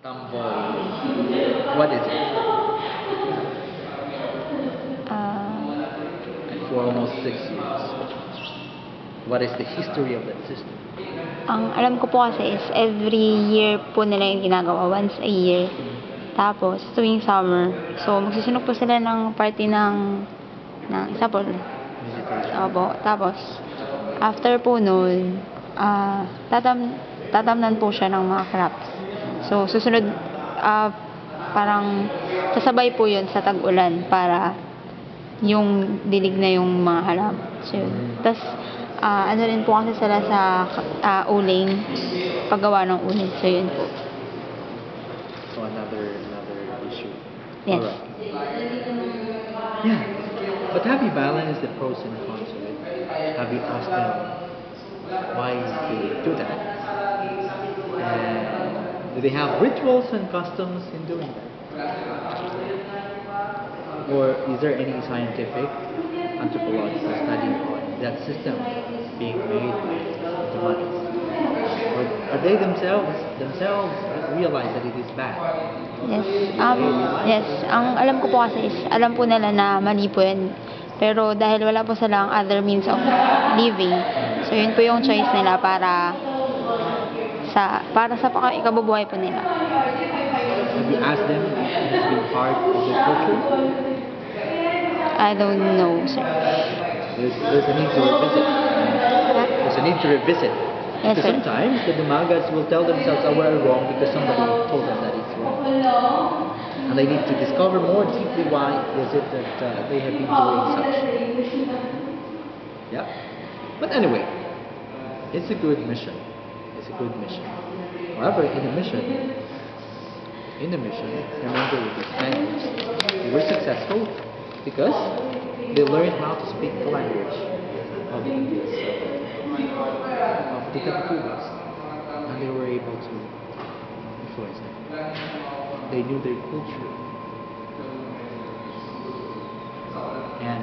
Tomboy. What is it? For almost 6 years. What is the history of that system? Ang alam ko po kasi is every year po nila yung ginagawa, once a year. Tapos, tuwing summer, so magsusunog po sila ng party ng example. Meditation. Opo. Tapos, after po nun, tatamnan po siya ng mga crops. So, susunod, parang sasabay po yun sa tag-ulan para yung dilig na yung mga halaman. So, yun. Tapos, ano rin po kasi sila sa uling, paggawa ng uling. So, yun po. So another issue. Yes. Alright. Yeah. But have you balanced the pros and cons of it? Have you asked them why they do that? And do they have rituals and customs in doing that? Or is there any scientific, anthropological study on that system being made by the monkeys? Or are they themselves realize that it is bad? Yes. Yes. Ang alam ko po kasi is, alam po nila na mali po yun. Pero dahil wala po silang other means of living, so yun po yung choice nila para sa ikabubuhay po nila. Have you asked them if it has been part of their culture? I don't know, sir. There's a need to revisit. There's a need to revisit. Yes, Because sir. sometimes the Dumagas will tell themselves, oh, we're wrong because somebody told them that it's wrong. And they need to discover more deeply why is it that they have been doing such. Yeah. But anyway, it's a good mission. It's a good mission. However, in the mission, remember with the Spaniards, they were successful because they learned how to speak the language of the Indians, of the Katipudas, and they were able to influence them. They knew their culture. And